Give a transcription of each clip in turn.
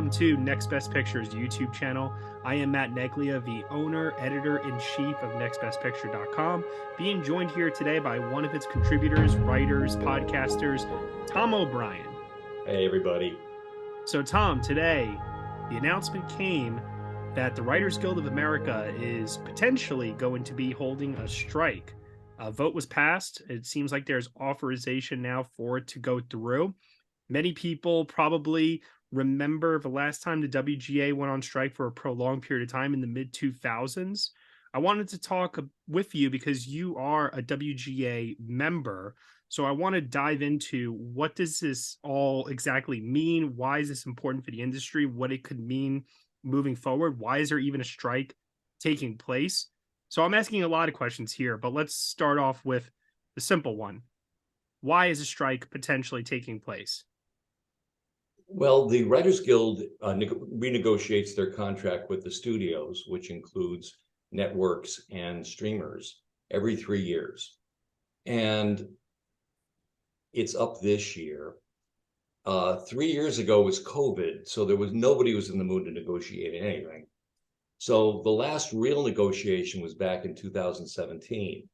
welcome to Next Best Picture's YouTube channel. I am Matt Neglia, the owner, editor-in-chief of nextbestpicture.com, being joined here today by one of its contributors, writers, podcasters, Tom O'Brien. Hey, everybody. So, Tom, today, the announcement came that the Writers Guild of America is potentially going to be holding a strike. A vote was passed. It seems like there's authorization now for it to go through. Many people probably remember the last time the WGA went on strike for a prolonged period of time in the mid 2000s. I wanted to talk with you because you are a WGA member. So I want to dive into what does this all exactly mean? Why is this important for the industry? What it could mean moving forward? Why is there even a strike taking place? So I'm asking a lot of questions here, but let's start off with the simple one. Why is a strike potentially taking place? Well, the Writers Guild renegotiates their contract with the studios, which includes networks and streamers, every 3 years. And it's up this year. 3 years ago was COVID, so nobody was in the mood to negotiate anything. So the last real negotiation was back in 2017,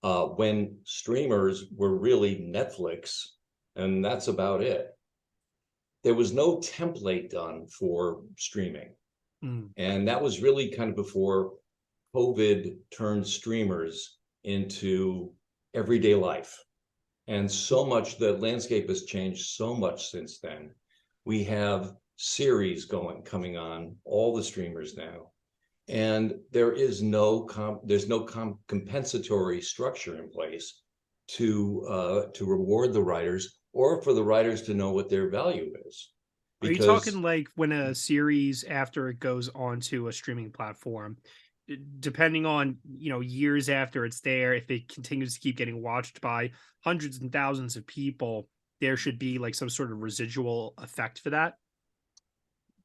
when streamers were really Netflix, and that's about it. There was no template done for streaming. And that was really kind of before COVID turned streamers into everyday life. And so much, the landscape has changed so much since then. We have series coming on all the streamers now. And there is there's no compensatory structure in place to reward the writers, or for the writers to know what their value is. Are you talking like when a series, after it goes onto a streaming platform, depending on, years after it's there, if it continues to keep getting watched by hundreds and thousands of people, there should be like some sort of residual effect for that?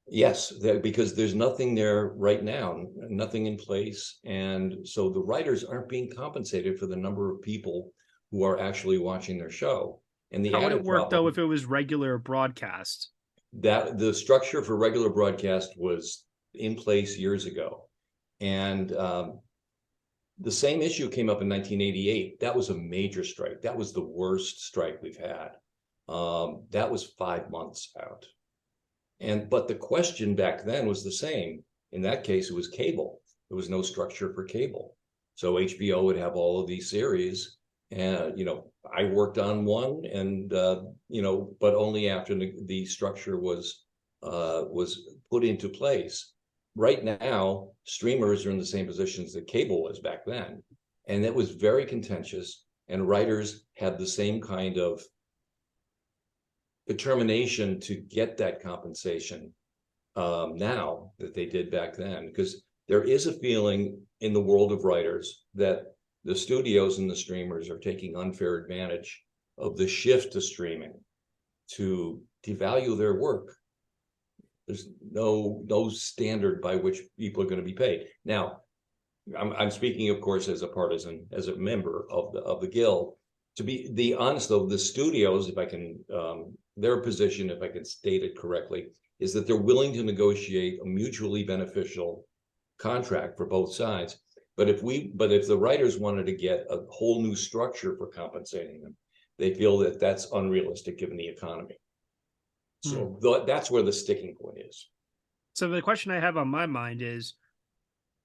Yes, because there's nothing there right now, nothing in place. And so the writers aren't being compensated for the number of people who are actually watching their show. And the How would it added work though problem, if it was regular broadcast? that the structure for regular broadcast was in place years ago. And the same issue came up in 1988. That was a major strike. That was the worst strike we've had. That was 5 months out. But the question back then was the same. In that case, it was cable. There was no structure for cable. So HBO would have all of these series. And, I worked on one, and, but only after the structure was put into place. Right now, streamers are in the same positions that cable was back then. And it was very contentious, and writers had the same kind of determination to get that compensation now that they did back then, because there is a feeling in the world of writers that the studios and the streamers are taking unfair advantage of the shift to streaming to devalue their work. There's no standard by which people are going to be paid. Now, I'm speaking, of course, as a partisan, as a member of the guild. To be honest, though, the studios, if I can, their position, if I can state it correctly, is that they're willing to negotiate a mutually beneficial contract for both sides. But if the writers wanted to get a whole new structure for compensating them, they feel that that's unrealistic given the economy. So that's where the sticking point is. So the question I have on my mind is,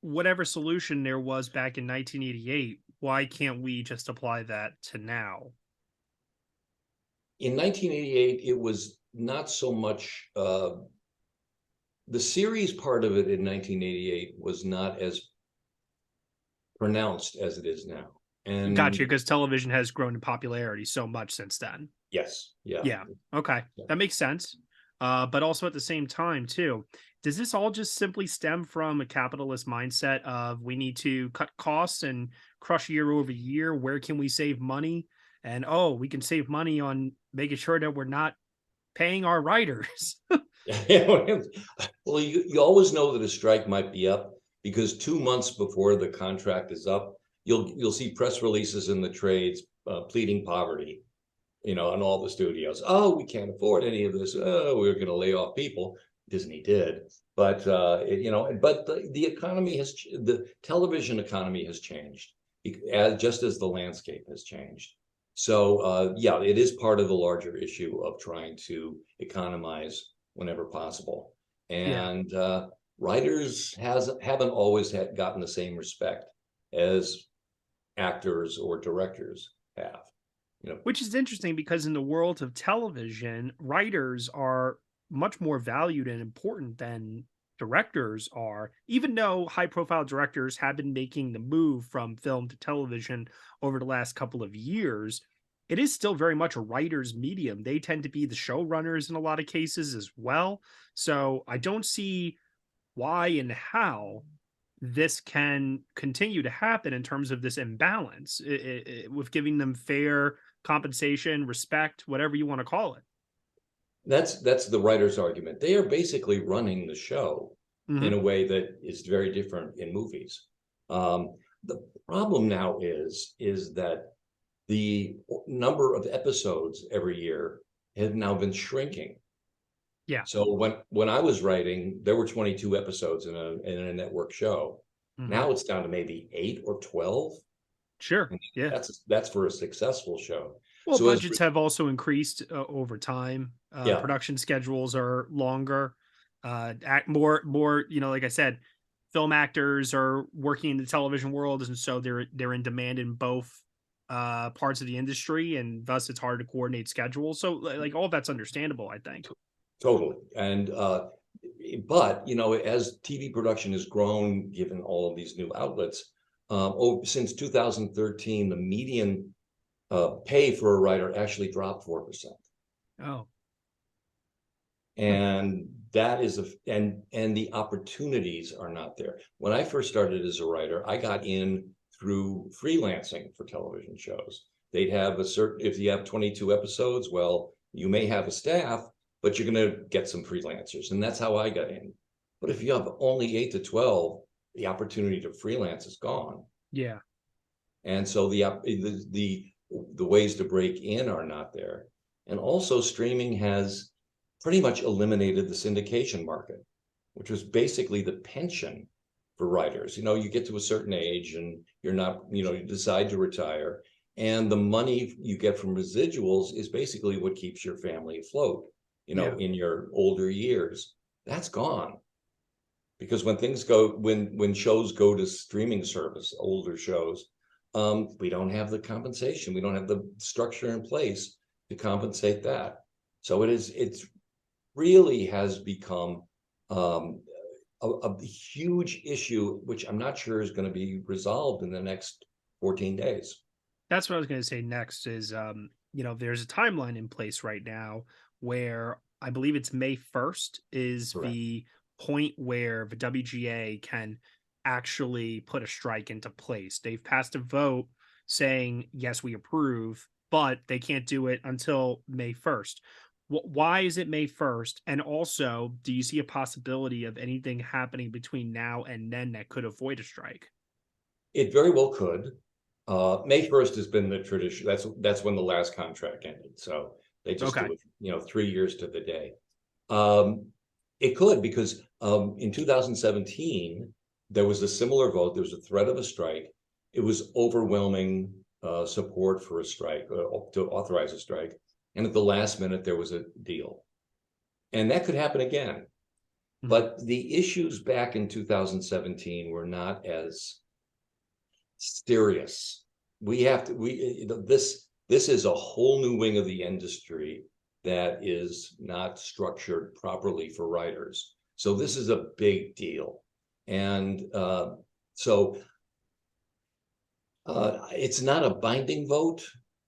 whatever solution there was back in 1988, why can't we just apply that to now? In 1988, it was not so much the series part of it. In 1988 was not as pronounced as it is now. And Gotcha, because television has grown in popularity so much since then. Yes. Yeah. Okay. That makes sense. But also at the same time, too, does this all just simply stem from a capitalist mindset of we need to cut costs and crush year over year? Where can we save money? And we can save money on making sure that we're not paying our writers. Well, you always know that a strike might be up, because 2 months before the contract is up, you'll see press releases in the trades pleading poverty, on all the studios. Oh, we can't afford any of this. Oh, we're going to lay off people. Disney did. But but the economy the television economy has changed, just as the landscape has changed. So yeah, it is part of the larger issue of trying to economize whenever possible. Yeah. And writers haven't always gotten the same respect as actors or directors have. You know, Which is interesting because in the world of television, writers are much more valued and important than directors are, even though high profile directors have been making the move from film to television over the last couple of years. It is still very much a writer's medium. They tend to be the showrunners in a lot of cases as well. So I don't see why and how this can continue to happen in terms of this imbalance with giving them fair compensation, respect, whatever you want to call it. that's the writer's argument. They are basically running the show in Hmm. a way that is very different in movies. The problem now is that the number of episodes every year have now been shrinking. Yeah. So when I was writing, there were 22 episodes in a network show. Hmm. Now it's down to maybe 8 or 12. Sure. And Yeah. that's for a successful show. Well, So as budgets have also increased over time. yeah, Production schedules are longer. Act more. Like I said, film actors are working in the television world, and so they're in demand in both parts of the industry, and thus it's hard to coordinate schedules. So, like all that's understandable, I think. totally. And but as TV production has grown, given all of these new outlets, since 2013, the median pay for a writer actually dropped 4%. Oh. And that is and the opportunities are not there. When I first started as a writer, I got in through freelancing for television shows. They'd have a certain, if you have 22 episodes, well, you may have a staff, but you're going to get some freelancers, and that's how I got in. But if you have only 8 to 12, the opportunity to freelance is gone. Yeah. And so the ways to break in are not there. And also streaming has pretty much eliminated the syndication market, which was basically the pension for writers. You get to a certain age and you're not, you decide to retire, and the money you get from residuals is basically what keeps your family afloat, Yeah. in your older years. That's gone. Because when shows go to streaming service, older shows, we don't have the compensation. We don't have the structure in place to compensate that. So it's really has become a huge issue, which I'm not sure is going to be resolved in the next 14 days. That's what I was going to say next is there's a timeline in place right now where I believe it's May 1st is Correct. the point where the WGA can actually put a strike into place. They've passed a vote saying, yes, we approve, but they can't do it until May 1st. Why is it May 1st? And also, do you see a possibility of anything happening between now and then that could avoid a strike? It very well could. May 1st has been the tradition. That's when the last contract ended. So they just Okay. do it, 3 years to the day. Um, it could, because in 2017 there was a similar vote. There was a threat of a strike. It was overwhelming support for a strike, to authorize a strike, and at the last minute there was a deal, and that could happen again. Mhm. But the issues back in 2017 were not as serious. This is a whole new wing of the industry that is not structured properly for writers. So this is a big deal. And so it's not a binding vote,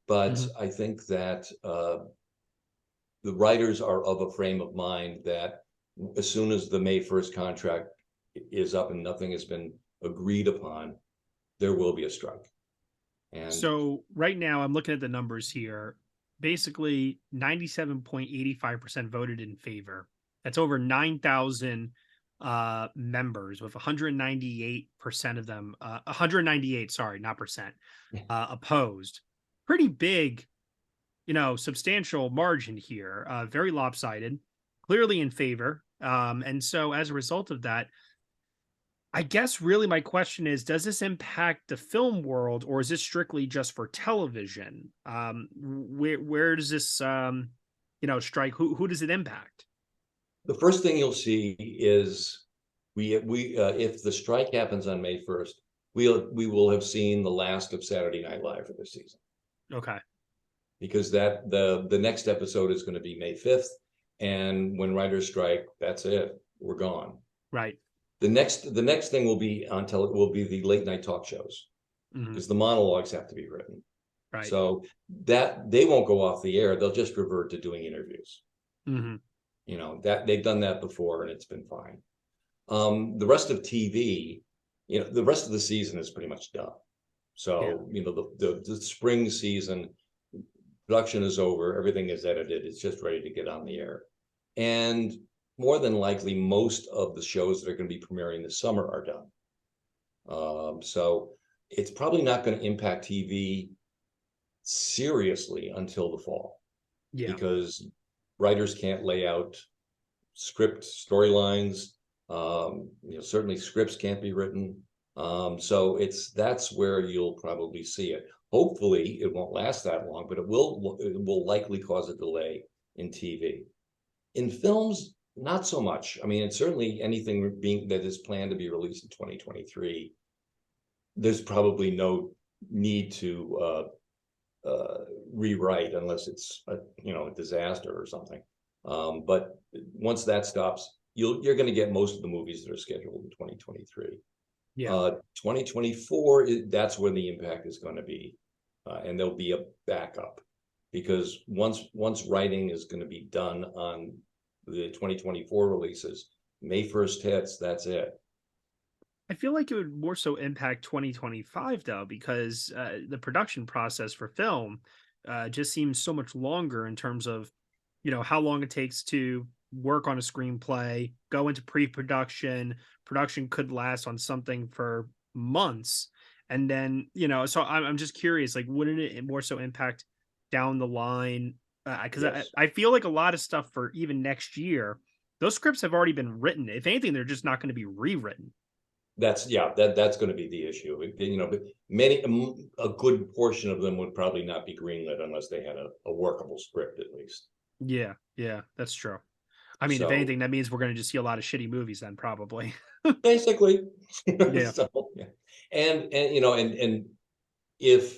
but Mhm. I think that the writers are of a frame of mind that as soon as the May 1st contract is up and nothing has been agreed upon, there will be a strike. And So right now, I'm looking at the numbers here. Basically, 97.85% voted in favor. That's over 9,000 members, with 198% of them, 198, sorry, not percent, opposed. Pretty big, substantial margin here. Very lopsided. Clearly in favor. And so as a result of that, I guess really my question is, does this impact the film world or is this strictly just for television? Where does this strike? Who does it impact? The first thing you'll see is we if the strike happens on May 1st, we will have seen the last of Saturday Night Live for this season, Okay. because that the next episode is going to be May 5th, and when writers strike, that's it. We're gone. Right. The next thing will be the late night talk shows, Hmm. because the monologues have to be written. Right. So that they won't go off the air. They'll just revert to doing interviews. Hmm. That they've done that before and it's been fine. The rest of TV, the rest of the season is pretty much done. Yeah. So, the spring season production is over, everything is edited, it's just ready to get on the air. And more than likely, most of the shows that are going to be premiering this summer are done. So it's probably not going to impact TV seriously until the fall, Yeah. because writers can't lay out script storylines. Certainly scripts can't be written. So that's where you'll probably see it. Hopefully, it won't last that long, but it will likely cause a delay in TV. In films, not so much. I mean, it's certainly anything being that is planned to be released in 2023. There's probably no need to rewrite unless it's a disaster or something. But once that stops, you're going to get most of the movies that are scheduled in 2023. Yeah. 2024, that's where the impact is going to be, and there'll be a backup, because once writing is going to be done on the 2024 releases, May 1st hits, that's it. I feel like it would more so impact 2025 though, because the production process for film just seems so much longer in terms of, how long it takes to work on a screenplay, go into pre-production. Production could last on something for months, and then so I'm just curious, like, wouldn't it more so impact down the line? Because Yes. I feel like a lot of stuff for even next year, those scripts have already been written. If anything, they're just not going to be rewritten. That's going to be the issue. But a good portion of them would probably not be greenlit unless they had a workable script at least. Yeah, yeah, that's true. I mean, if So anything, that means we're gonna just see a lot of shitty movies then probably. basically, Yeah. so yeah. And if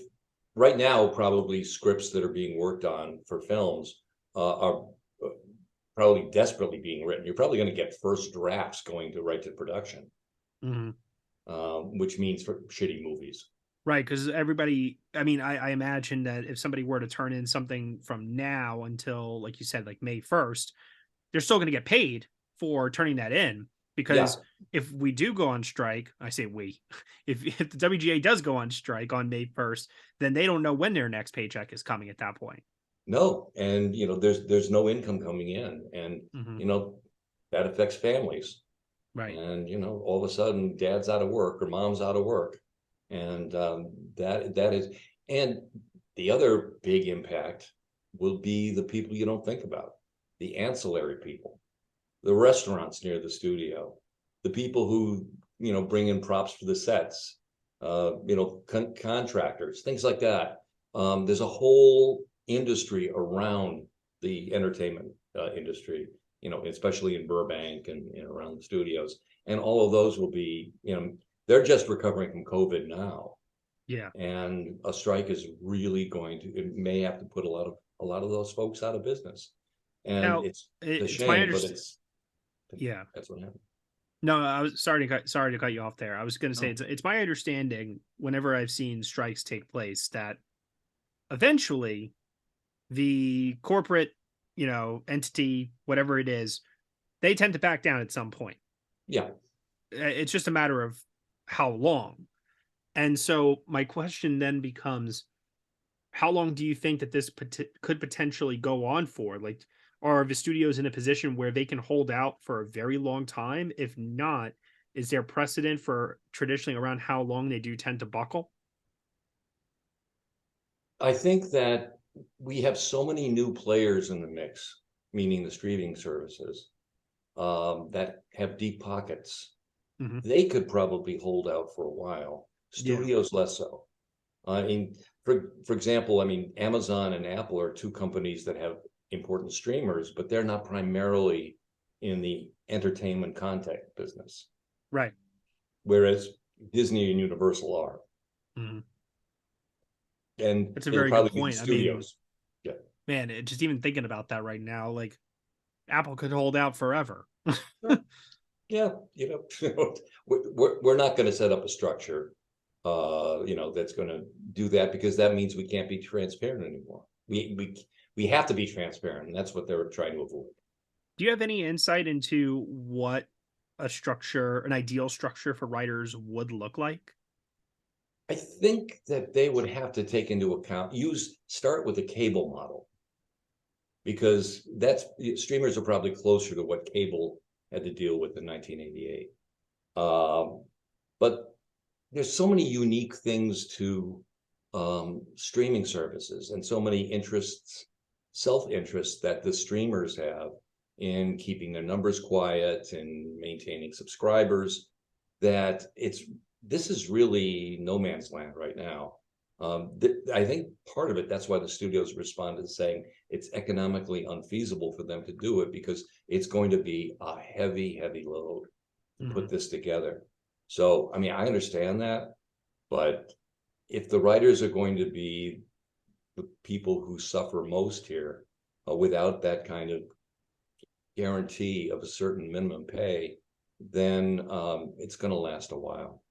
right now probably scripts that are being worked on for films are probably desperately being written. You're probably going to get first drafts going to right to production, Mhm. which means for shitty movies. Right, because everybody, I mean, I imagine that if somebody were to turn in something from now until, like you said, like May 1st, they're still gonna get paid for turning that in, Yeah, because if we do go on strike, I say we, if the WGA does go on strike on May 1st, then they don't know when their next paycheck is coming at that point. no, and there's no income coming in, and Mhm. you know that affects families. Right. And all of a sudden dad's out of work or mom's out of work, and that is. And the other big impact will be the people you don't think about, the ancillary people, the restaurants near the studio, the people who bring in props for the sets, contractors, things like that. There's a whole industry around the entertainment industry, especially in Burbank and around the studios, and all of those will be, they're just recovering from COVID now, Yeah. and a strike is really it may have to put a lot of those folks out of business, and Now, it's a it's my shame, but understanding. Yeah. that's what happened. No, I was sorry to cut you off there. I was going to say Oh, it's my understanding whenever I've seen strikes take place that eventually the corporate, entity, whatever it is, they tend to back down at some point. yeah. It's just a matter of how long. And so my question then becomes, how long do you think that this could potentially go on for? Like, are the studios in a position where they can hold out for a very long time? If not, is there precedent for traditionally around how long they do tend to buckle? I think that we have so many new players in the mix, meaning the streaming services, that have deep pockets, Hmm. they could probably hold out for a while. Yeah. Studios less so. I mean, for example, I mean, Amazon and Apple are two companies that have important streamers, but they're not primarily in the entertainment content business, Right. whereas Disney and Universal are, Hmm. and That's a it'll very good probably be the point. I mean, studios. Yeah, man, just even thinking about that right now, like Apple could hold out forever. sure. Yeah, we're not going to set up a structure, that's going to do that, because that means we can't be transparent anymore. We have to be transparent, and that's what they're trying to avoid. Do you have any insight into what a structure, an ideal structure for writers would look like? I think that they would have to take into account, start with a cable model, because that's streamers are probably closer to what cable had to deal with in 1988. But there's so many unique things to streaming services, and so many interests, self-interests that the streamers have in keeping their numbers quiet and maintaining subscribers, that this is really no man's land right now. I think part of it, that's why the studios responded saying it's economically unfeasible for them to do it, because it's going to be a heavy, heavy load to Hmm. put this together. So, I mean, I understand that, but if the writers are going to be the people who suffer most here, without that kind of guarantee of a certain minimum pay, then it's going to last a while.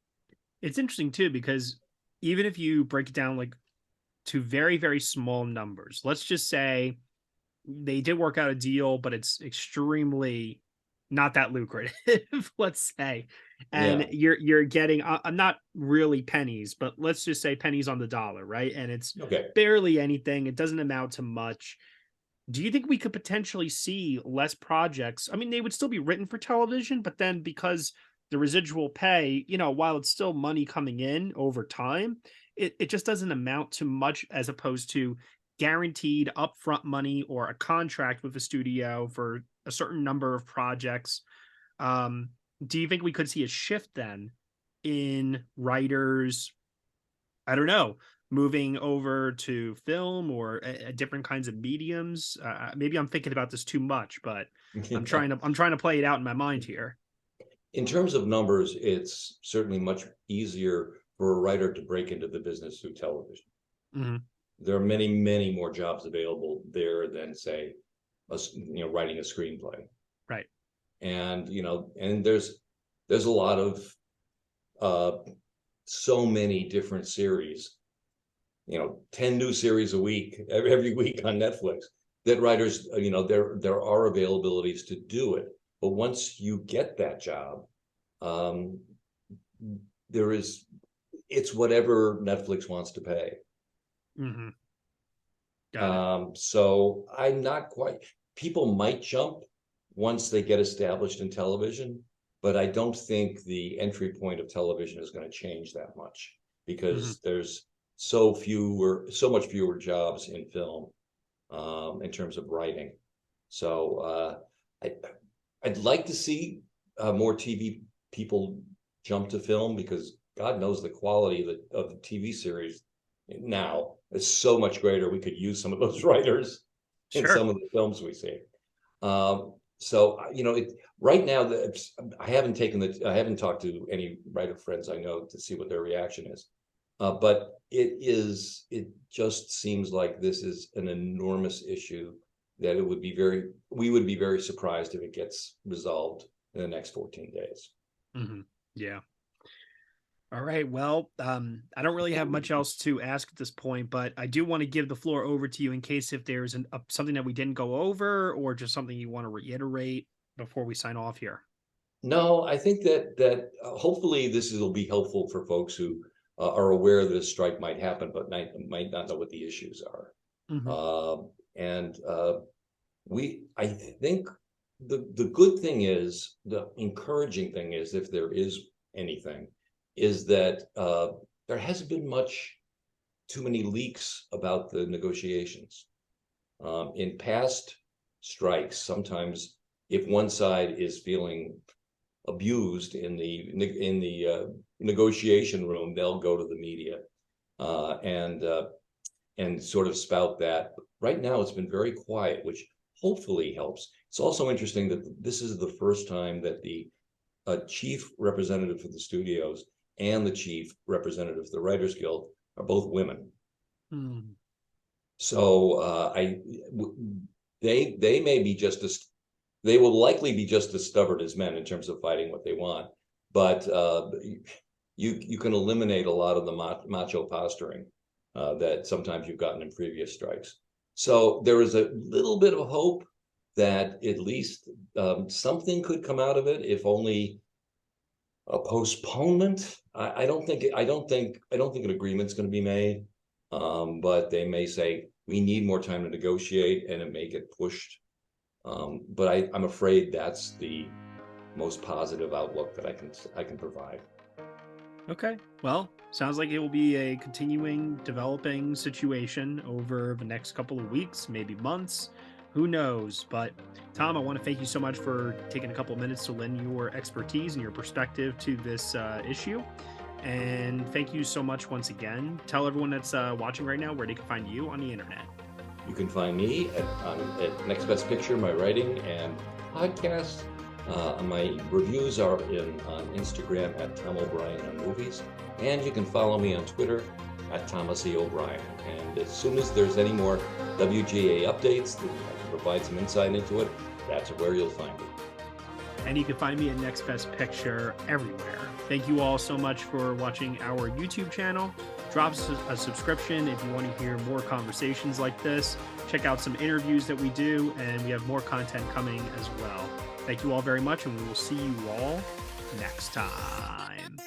It's interesting too, because even if you break it down like to very, very small numbers, let's just say they did work out a deal, but it's extremely not that lucrative, let's say. And Yeah. you're getting not really pennies, but let's just say pennies on the dollar, right? And it's Okay. barely anything. It doesn't amount to much. Do you think we could potentially see less projects? I mean, they would still be written for television, but then because the residual pay, while it's still money coming in over time, it just doesn't amount to much as opposed to guaranteed upfront money or a contract with a studio for a certain number of projects. Um, do you think we could see a shift then in writers, I don't know, moving over to film or different kinds of mediums? Maybe I'm thinking about this too much, but I'm trying to play it out in my mind here. In terms of numbers, it's certainly much easier for a writer to break into the business through television. Hmm. There are many, many more jobs available there than, say, writing a screenplay. Right. And there's a lot of uh, so many different series, 10 new series a week, every week on Netflix, that writers, there are availabilities to do it. But once you get that job, um, there is it's whatever Netflix wants to pay. Hmm. Got it. So I'm not quite. People might jump once they get established in television, but I don't think the entry point of television is going to change that much, Hmm. because there's so much fewer jobs in film, in terms of writing. So I'd like to see more TV people jump to film, because God knows the quality of the TV series now is so much greater. We could use some of those writers in Sure. some of the films we see. So right now, I haven't talked to any writer friends I know to see what their reaction is. But it just seems like this is an enormous issue that we would be very surprised if it gets resolved in the next 14 days. Hmm. Yeah. All right. Well, I don't really have much else to ask at this point, but I do want to give the floor over to you in case if there's something that we didn't go over or just something you want to reiterate before we sign off here. No, I think that hopefully this will be helpful for folks who are aware that a strike might happen, but might not know what the issues are. Hmm. And I think the good thing is, the encouraging thing is, if there is anything, is that there hasn't been too many leaks about the negotiations. In past strikes, sometimes if one side is feeling abused in the negotiation room, they'll go to the media and sort of spout that. Right now, it's been very quiet, which hopefully helps. It's also interesting that this is the first time that the chief representative for the studios and the chief representative for the Writers Guild are both women. Hmm. So they may be just as, they will likely be just as stubborn as men in terms of fighting what they want, but you can eliminate a lot of the macho posturing that sometimes you've gotten in previous strikes. So there is a little bit of hope that at least something could come out of it, if only a postponement. I don't think an agreement's going to be made, but they may say we need more time to negotiate, and it may get pushed. But I'm afraid that's the most positive outlook that I can provide. Okay. Well, sounds like it will be a continuing developing situation over the next couple of weeks, maybe months. Who knows? But Tom, I want to thank you so much for taking a couple of minutes to lend your expertise and your perspective to this issue. And thank you so much once again. Tell everyone that's watching right now where they can find you on the internet. You can find me at Next Best Picture, my writing and podcast. My reviews are on Instagram at Tom O'Brien on Movies, and you can follow me on Twitter at Thomas E. O'Brien. And as soon as there's any more WGA updates that I can provide some insight into it, that's where you'll find me. And you can find me at Next Best Picture everywhere. Thank you all so much for watching our YouTube channel. Drop a subscription if you want to hear more conversations like this. Check out some interviews that we do, and we have more content coming as well. Thank you all very much, and we will see you all next time.